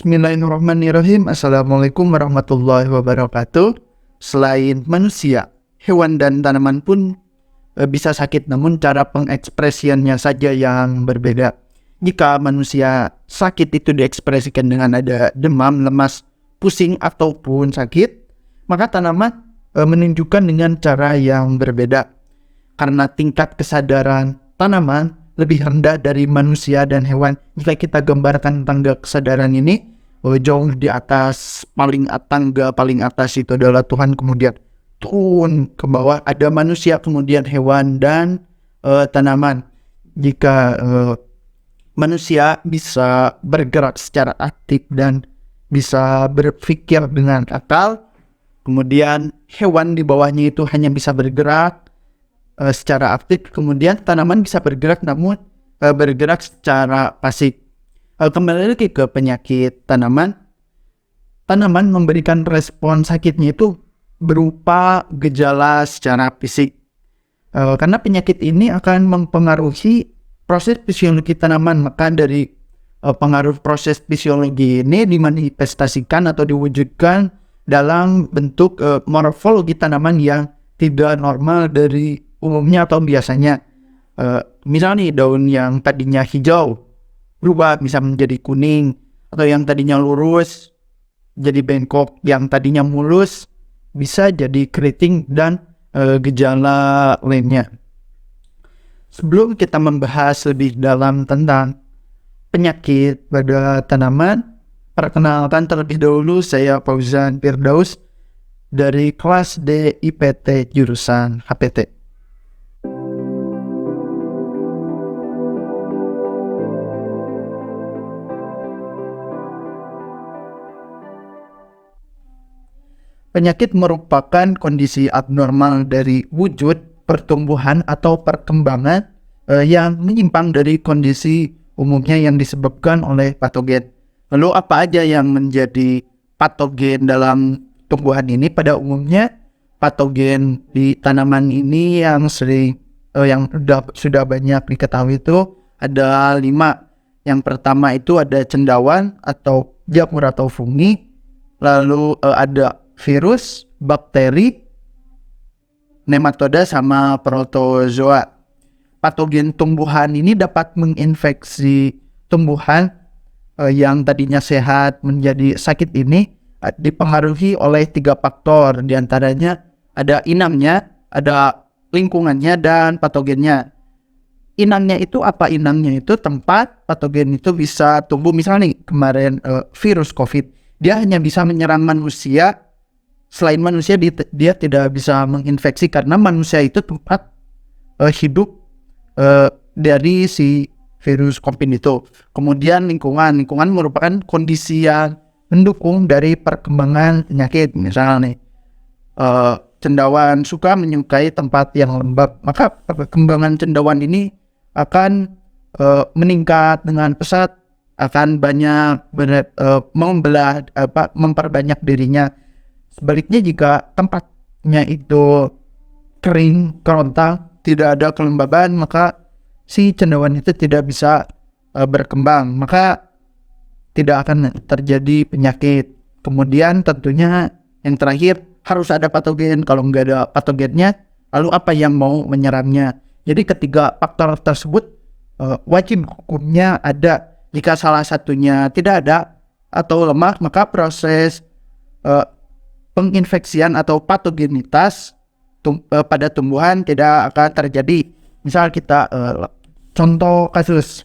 Bismillahirrahmanirrahim. Assalamualaikum warahmatullahi wabarakatuh. Selain manusia, hewan dan tanaman pun bisa sakit, namun cara pengekspresiannya saja yang berbeda. Jika manusia sakit itu diekspresikan dengan ada demam, lemas, pusing, ataupun sakit, maka tanaman menunjukkan dengan cara yang berbeda. Karena tingkat kesadaran tanaman lebih rendah dari manusia dan hewan. Jika kita gambarkan tangga kesadaran ini, jauh di atas, tangga paling atas itu adalah Tuhan, kemudian turun ke bawah ada manusia, kemudian hewan dan tanaman. Jika manusia bisa bergerak secara aktif dan bisa berpikir dengan akal, kemudian hewan di bawahnya itu hanya bisa bergerak secara aktif, kemudian tanaman bisa bergerak namun bergerak secara pasif. Kembali lagi ke penyakit tanaman memberikan respon sakitnya itu berupa gejala secara fisik, karena penyakit ini akan mempengaruhi proses fisiologi tanaman. Maka dari pengaruh proses fisiologi ini dimanifestasikan atau diwujudkan dalam bentuk morfologi tanaman yang tidak normal dari umumnya atau biasanya. Misalnya daun yang tadinya hijau berubah bisa menjadi kuning, atau yang tadinya lurus jadi bengkok, yang tadinya mulus bisa jadi keriting, dan gejala lainnya. Sebelum kita membahas lebih dalam tentang penyakit pada tanaman, perkenalkan terlebih dahulu, saya Fauzan Firdaus dari kelas D IPT jurusan HPT. Penyakit merupakan kondisi abnormal dari wujud, pertumbuhan, atau perkembangan yang menyimpang dari kondisi umumnya yang disebabkan oleh patogen. Lalu apa aja yang menjadi patogen dalam tumbuhan ini? Pada umumnya patogen di tanaman ini yang sudah banyak diketahui itu ada 5. Yang pertama itu ada cendawan atau jamur atau fungi, lalu ada virus, bakteri, nematoda, sama protozoa. Patogen tumbuhan ini dapat menginfeksi tumbuhan yang tadinya sehat menjadi sakit. Ini dipengaruhi oleh 3 faktor, diantaranya ada inangnya, ada lingkungannya, dan patogennya. Inangnya itu apa? Inangnya itu tempat patogen itu bisa tumbuh. Misalnya nih, kemarin virus COVID, dia hanya bisa menyerang manusia. Selain manusia dia tidak bisa menginfeksi, karena manusia itu tempat hidup dari si virus COVID itu. Kemudian lingkungan merupakan kondisi yang mendukung dari perkembangan penyakit. Misalnya nih, cendawan suka menyukai tempat yang lembab, maka perkembangan cendawan ini akan meningkat dengan pesat, akan banyak memperbanyak dirinya. Sebaliknya, jika tempatnya itu kering, kerontang, tidak ada kelembaban, maka si cendawan itu tidak bisa berkembang, maka tidak akan terjadi penyakit. Kemudian tentunya yang terakhir harus ada patogen. Kalau nggak ada patogennya, lalu apa yang mau menyerangnya? Jadi ketiga faktor tersebut wajib hukumnya ada. Jika salah satunya tidak ada atau lemah, maka proses penginfeksian atau patogenitas pada tumbuhan tidak akan terjadi. Misal kita contoh kasus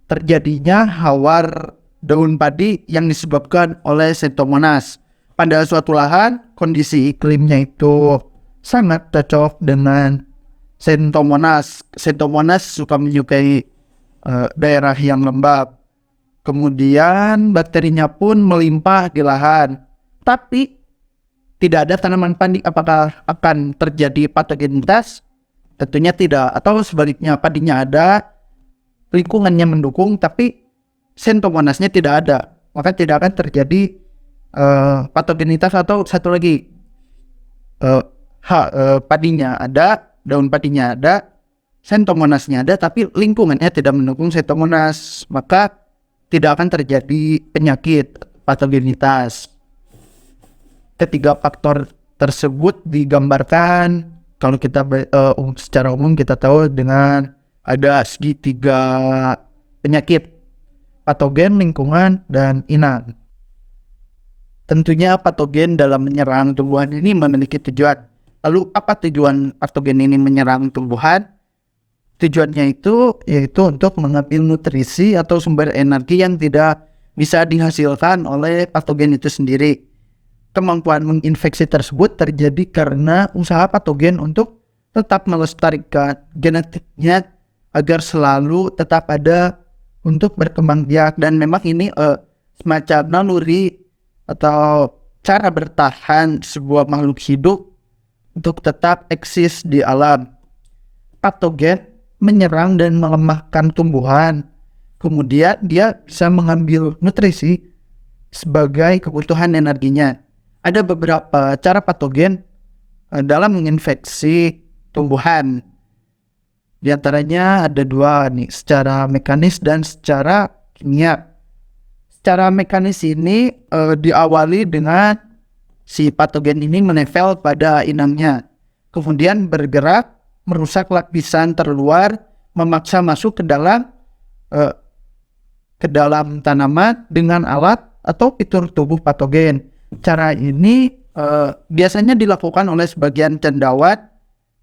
terjadinya hawar daun padi yang disebabkan oleh Xanthomonas. Pada suatu lahan, kondisi iklimnya itu sangat cocok dengan Xanthomonas. Xanthomonas suka menyukai daerah yang lembab. Kemudian bakterinya pun melimpah di lahan. Tapi tidak ada tanaman padi, apakah akan terjadi patogenitas? Tentunya tidak. Atau sebaliknya, padinya ada, lingkungannya mendukung, tapi Xanthomonasnya tidak ada, maka tidak akan terjadi patogenitas. Atau satu lagi, padinya ada, daun padinya ada, Xanthomonasnya ada, tapi lingkungannya tidak mendukung Xanthomonas, maka tidak akan terjadi penyakit patogenitas. Ketiga faktor tersebut digambarkan kalau kita secara umum kita tahu dengan ada segitiga penyakit: patogen, lingkungan, dan inang. Tentunya patogen dalam menyerang tumbuhan ini memiliki tujuan. Lalu apa tujuan patogen ini menyerang tumbuhan? Tujuannya itu yaitu untuk mengambil nutrisi atau sumber energi yang tidak bisa dihasilkan oleh patogen itu sendiri. Kemampuan menginfeksi tersebut terjadi karena usaha patogen untuk tetap melestarikan genetiknya agar selalu tetap ada untuk berkembang biak, dan memang ini semacam naluri atau cara bertahan sebuah makhluk hidup untuk tetap eksis di alam. Patogen menyerang dan melemahkan tumbuhan, kemudian dia bisa mengambil nutrisi sebagai kebutuhan energinya. Ada beberapa cara patogen dalam menginfeksi tumbuhan. Di antaranya ada dua nih, secara mekanis dan secara kimia. Secara mekanis ini diawali dengan si patogen ini menempel pada inangnya, kemudian bergerak merusak lapisan terluar, memaksa masuk ke dalam tanaman dengan alat atau fitur tubuh patogen. Cara ini biasanya dilakukan oleh sebagian cendawan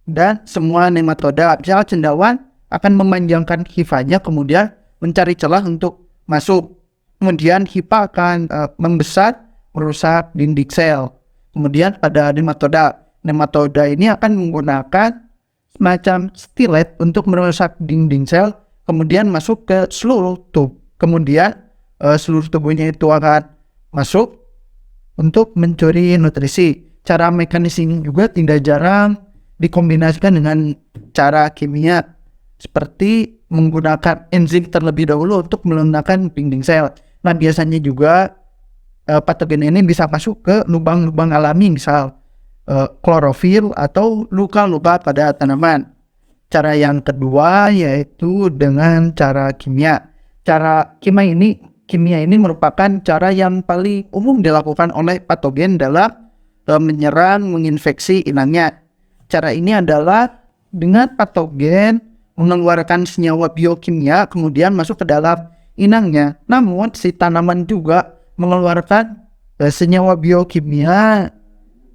dan semua nematoda. Misalnya cendawan akan memanjangkan hifanya kemudian mencari celah untuk masuk. Kemudian hifa akan membesar, merusak dinding sel. Kemudian pada nematoda ini akan menggunakan semacam stilet untuk merusak dinding sel, kemudian masuk ke seluruh tubuh. Kemudian seluruh tubuhnya itu akan masuk untuk mencuri nutrisi. Cara mekanis ini juga tidak jarang dikombinasikan dengan cara kimia, seperti menggunakan enzim terlebih dahulu untuk melunakkan dinding sel. Nah, biasanya juga patogen ini bisa masuk ke lubang-lubang alami, misal klorofil atau luka-luka pada tanaman. Cara yang kedua yaitu dengan cara kimia. Cara kimia ini merupakan cara yang paling umum dilakukan oleh patogen dalam menyerang, menginfeksi inangnya. Cara ini adalah dengan patogen mengeluarkan senyawa biokimia kemudian masuk ke dalam inangnya. Namun si tanaman juga mengeluarkan senyawa biokimia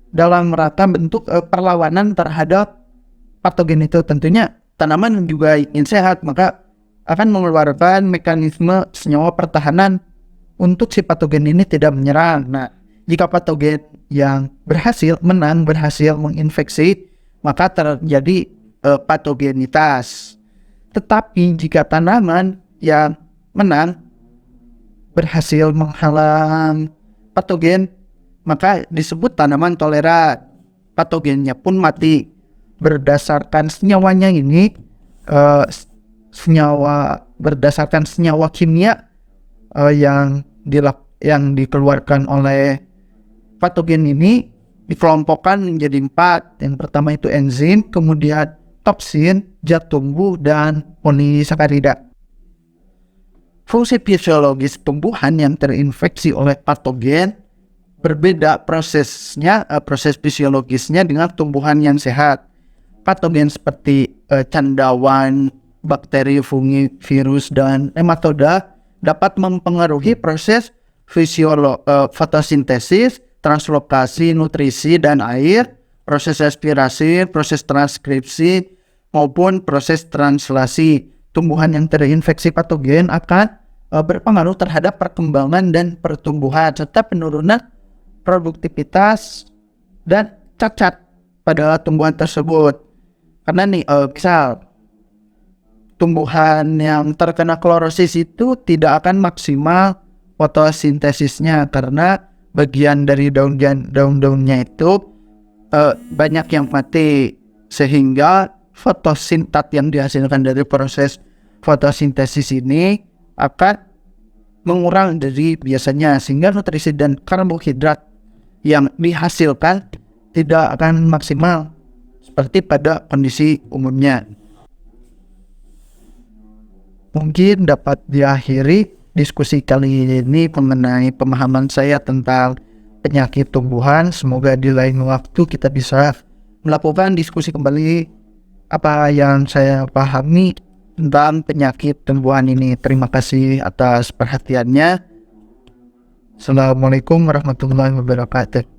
dalam rangka bentuk perlawanan terhadap patogen itu. Tentunya tanaman juga ingin sehat, maka akan mengeluarkan mekanisme senyawa pertahanan untuk si patogen ini tidak menyerang. Nah, jika patogen yang berhasil menginfeksi, maka terjadi patogenitas. Tetapi jika tanaman yang menang berhasil menghalang patogen, maka disebut tanaman toleran. Patogennya pun mati. Berdasarkan senyawanya ini, berdasarkan senyawa kimia yang dikeluarkan oleh patogen ini dikelompokkan menjadi 4. Yang pertama itu enzim, kemudian toksin, zat tumbuh, dan polisakarida. Fungsi fisiologis tumbuhan yang terinfeksi oleh patogen berbeda proses fisiologisnya dengan tumbuhan yang sehat. Patogen seperti cendawan, bakteri, fungi, virus, dan nematoda dapat mempengaruhi proses fotosintesis, translokasi nutrisi dan air, proses respirasi, proses transkripsi, maupun proses translasi. Tumbuhan yang terinfeksi patogen akan berpengaruh terhadap perkembangan dan pertumbuhan serta penurunan produktivitas dan cacat pada tumbuhan tersebut. Karena nih, misal tumbuhan yang terkena klorosis itu tidak akan maksimal fotosintesisnya karena bagian dari daun-daunnya itu banyak yang mati, sehingga fotosintat yang dihasilkan dari proses fotosintesis ini akan mengurang dari biasanya, sehingga nutrisi dan karbohidrat yang dihasilkan tidak akan maksimal seperti pada kondisi umumnya. Mungkin dapat diakhiri diskusi kali ini mengenai pemahaman saya tentang penyakit tumbuhan. Semoga di lain waktu kita bisa melakukan diskusi kembali apa yang saya pahami tentang penyakit tumbuhan ini. Terima kasih atas perhatiannya. Assalamualaikum warahmatullahi wabarakatuh.